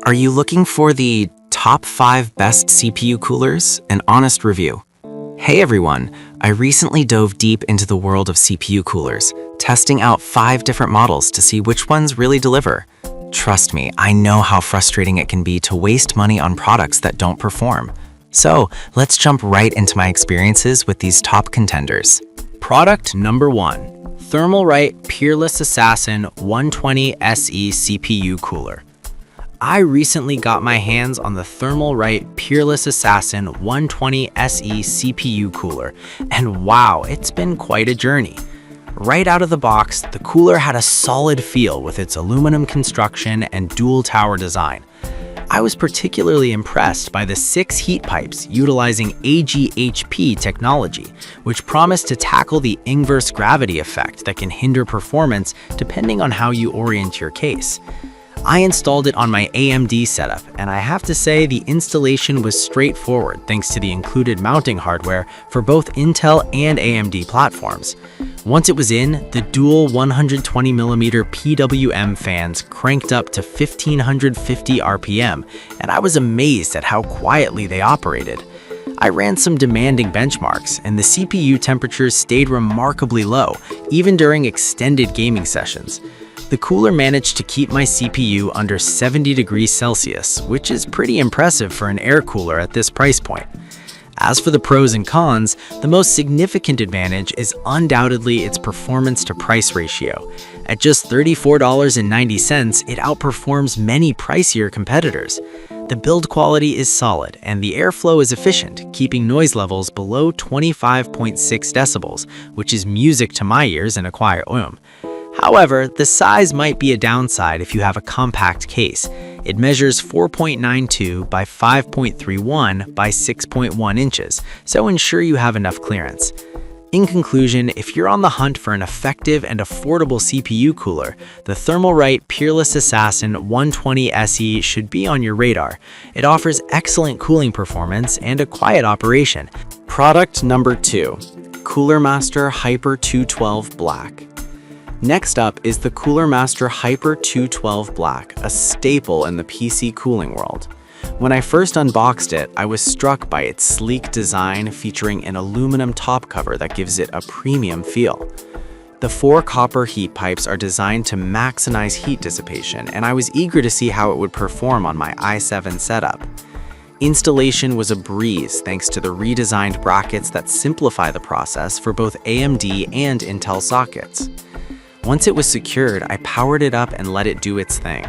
Are you looking for the top 5 best CPU coolers? An honest review. Hey everyone, I recently dove deep into the world of CPU coolers, testing out 5 different models to see which ones really deliver. Trust me, I know how frustrating it can be to waste money on products that don't perform. So let's jump right into my experiences with these top contenders. Product number 1. Thermalright Peerless Assassin 120 SE CPU Cooler. I recently got my hands on the Thermalright Peerless Assassin 120 SE CPU cooler, and wow, it's been quite a journey. Right out of the box, the cooler had a solid feel with its aluminum construction and dual tower design. I was particularly impressed by the 6 heat pipes utilizing AGHP technology, which promised to tackle the inverse gravity effect that can hinder performance depending on how you orient your case. I installed it on my AMD setup, and I have to say the installation was straightforward thanks to the included mounting hardware for both Intel and AMD platforms. Once it was in, the dual 120mm PWM fans cranked up to 1550 RPM, and I was amazed at how quietly they operated. I ran some demanding benchmarks, and the CPU temperatures stayed remarkably low, even during extended gaming sessions. The cooler managed to keep my CPU under 70 degrees Celsius, which is pretty impressive for an air cooler at this price point. As for the pros and cons, the most significant advantage is undoubtedly its performance to price ratio. At just $34.90, it outperforms many pricier competitors. The build quality is solid, and the airflow is efficient, keeping noise levels below 25.6 decibels, which is music to my ears in a quiet room. However, the size might be a downside if you have a compact case. It measures 4.92 by 5.31 by 6.1 inches, so ensure you have enough clearance. In conclusion, if you're on the hunt for an effective and affordable CPU cooler, the Thermalright Peerless Assassin 120 SE should be on your radar. It offers excellent cooling performance and a quiet operation. Product number 2. Cooler Master Hyper 212 Black. Next up is the Cooler Master Hyper 212 Black, a staple in the PC cooling world. When I first unboxed it, I was struck by its sleek design featuring an aluminum top cover that gives it a premium feel. The 4 copper heat pipes are designed to maximize heat dissipation, and I was eager to see how it would perform on my i7 setup. Installation was a breeze thanks to the redesigned brackets that simplify the process for both AMD and Intel sockets. Once it was secured, I powered it up and let it do its thing.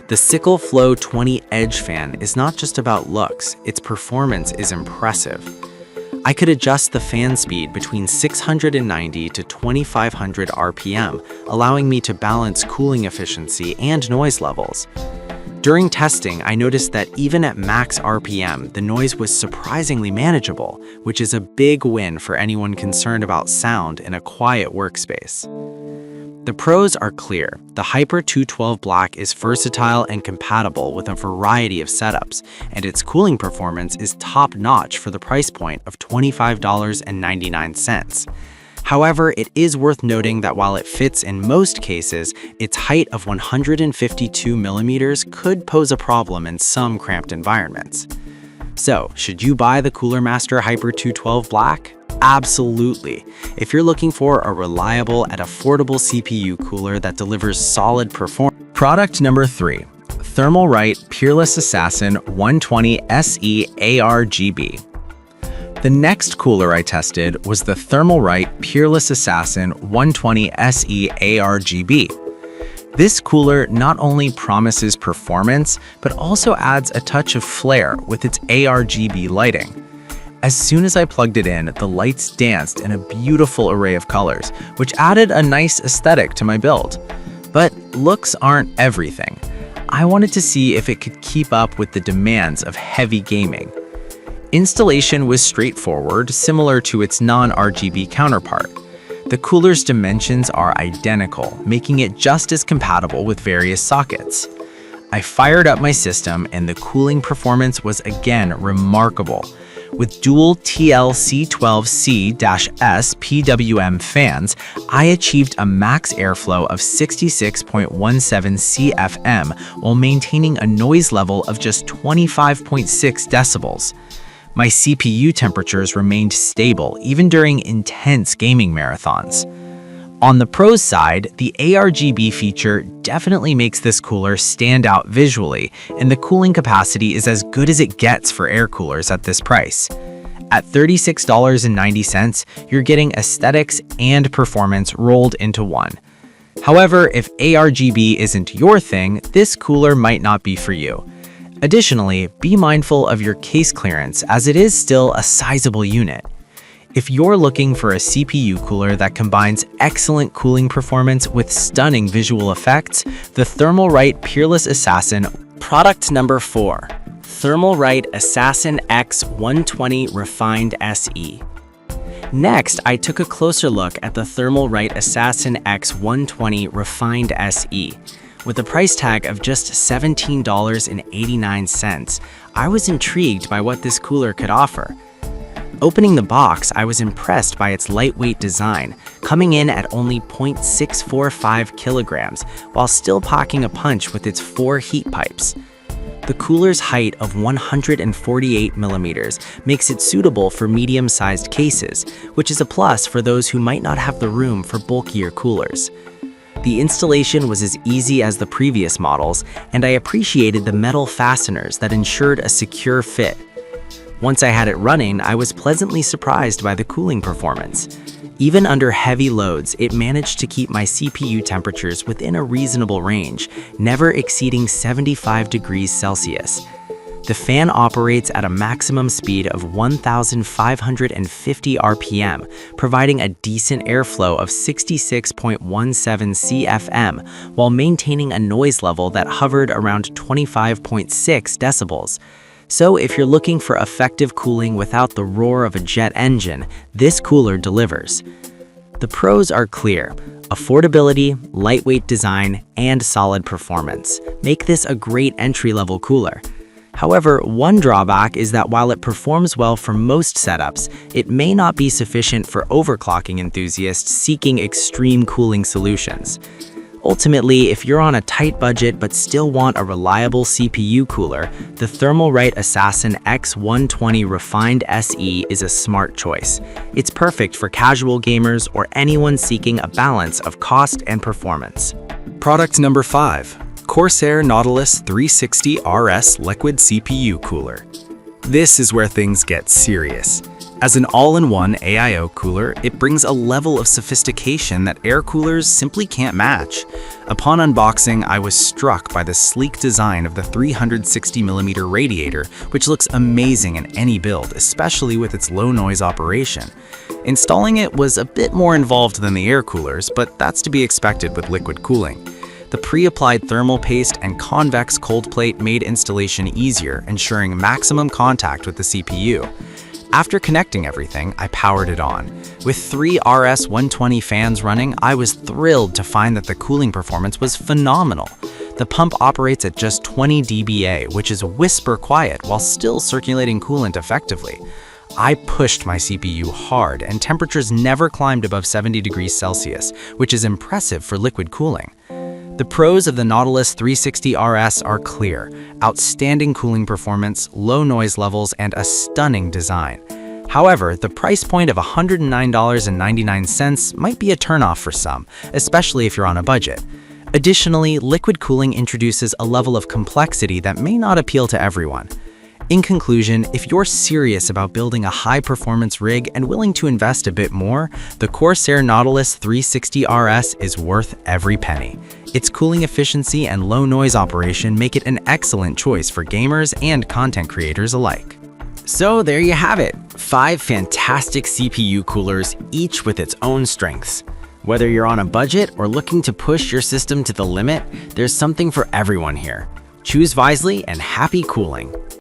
The Sickle Flow 20 Edge fan is not just about looks, its performance is impressive. I could adjust the fan speed between 690 to 2500 RPM, allowing me to balance cooling efficiency and noise levels. During testing, I noticed that even at max RPM, the noise was surprisingly manageable, which is a big win for anyone concerned about sound in a quiet workspace. The pros are clear. The Hyper 212 Black is versatile and compatible with a variety of setups, and its cooling performance is top-notch for the price point of $25.99. However, it is worth noting that while it fits in most cases, its height of 152 millimeters could pose a problem in some cramped environments. So, should you buy the Cooler Master Hyper 212 Black? Absolutely. If you're looking for a reliable and affordable CPU cooler that delivers solid performance. Product number 3. Thermalright Peerless Assassin 120 SE ARGB. The next cooler I tested was the Thermalright Peerless Assassin 120 SE ARGB. This cooler not only promises performance, but also adds a touch of flair with its ARGB lighting. As soon as I plugged it in, the lights danced in a beautiful array of colors, which added a nice aesthetic to my build. But looks aren't everything. I wanted to see if it could keep up with the demands of heavy gaming. Installation was straightforward, similar to its non-RGB counterpart. The cooler's dimensions are identical, making it just as compatible with various sockets. I fired up my system, and the cooling performance was again remarkable. With dual TLC12C-S PWM fans, I achieved a max airflow of 66.17 CFM while maintaining a noise level of just 25.6 decibels. My CPU temperatures remained stable even during intense gaming marathons. On the pros side, the ARGB feature definitely makes this cooler stand out visually, and the cooling capacity is as good as it gets for air coolers at this price. At $36.90, you're getting aesthetics and performance rolled into one. However, if ARGB isn't your thing, this cooler might not be for you. Additionally, be mindful of your case clearance as it is still a sizable unit. If you're looking for a CPU cooler that combines excellent cooling performance with stunning visual effects, the Thermalright Peerless Assassin. Product number 4. Thermalright Assassin X120 Refined SE. Next, I took a closer look at the Thermalright Assassin X120 Refined SE. With a price tag of just $17.89, I was intrigued by what this cooler could offer. Opening the box, I was impressed by its lightweight design, coming in at only 0.645 kilograms, while still packing a punch with its 4 heat pipes. The cooler's height of 148 millimeters makes it suitable for medium-sized cases, which is a plus for those who might not have the room for bulkier coolers. The installation was as easy as the previous models, and I appreciated the metal fasteners that ensured a secure fit. Once I had it running, I was pleasantly surprised by the cooling performance. Even under heavy loads, it managed to keep my CPU temperatures within a reasonable range, never exceeding 75 degrees Celsius. The fan operates at a maximum speed of 1,550 RPM, providing a decent airflow of 66.17 CFM while maintaining a noise level that hovered around 25.6 decibels. So if you're looking for effective cooling without the roar of a jet engine, this cooler delivers. The pros are clear: affordability, lightweight design, and solid performance make this a great entry-level cooler. However, one drawback is that while it performs well for most setups, it may not be sufficient for overclocking enthusiasts seeking extreme cooling solutions. Ultimately, if you're on a tight budget but still want a reliable CPU cooler, the Thermalright Assassin X120 Refined SE is a smart choice. It's perfect for casual gamers or anyone seeking a balance of cost and performance. Product number 5. Corsair Nautilus 360 RS Liquid CPU Cooler. This is where things get serious. As an all-in-one AIO cooler, it brings a level of sophistication that air coolers simply can't match. Upon unboxing, I was struck by the sleek design of the 360mm radiator, which looks amazing in any build, especially with its low-noise operation. Installing it was a bit more involved than the air coolers, but that's to be expected with liquid cooling. The pre-applied thermal paste and convex cold plate made installation easier, ensuring maximum contact with the CPU. After connecting everything, I powered it on. With 3 RS120 fans running, I was thrilled to find that the cooling performance was phenomenal. The pump operates at just 20 dBA, which is whisper quiet while still circulating coolant effectively. I pushed my CPU hard, and temperatures never climbed above 70 degrees Celsius, which is impressive for liquid cooling. The pros of the Nautilus 360 RS are clear: outstanding cooling performance, low noise levels, and a stunning design. However, the price point of $109.99 might be a turnoff for some, especially if you're on a budget. Additionally, liquid cooling introduces a level of complexity that may not appeal to everyone. In conclusion, if you're serious about building a high-performance rig and willing to invest a bit more, the Corsair Nautilus 360 RS is worth every penny. Its cooling efficiency and low noise operation make it an excellent choice for gamers and content creators alike. So there you have it, 5 fantastic CPU coolers, each with its own strengths. Whether you're on a budget or looking to push your system to the limit, there's something for everyone here. Choose wisely and happy cooling.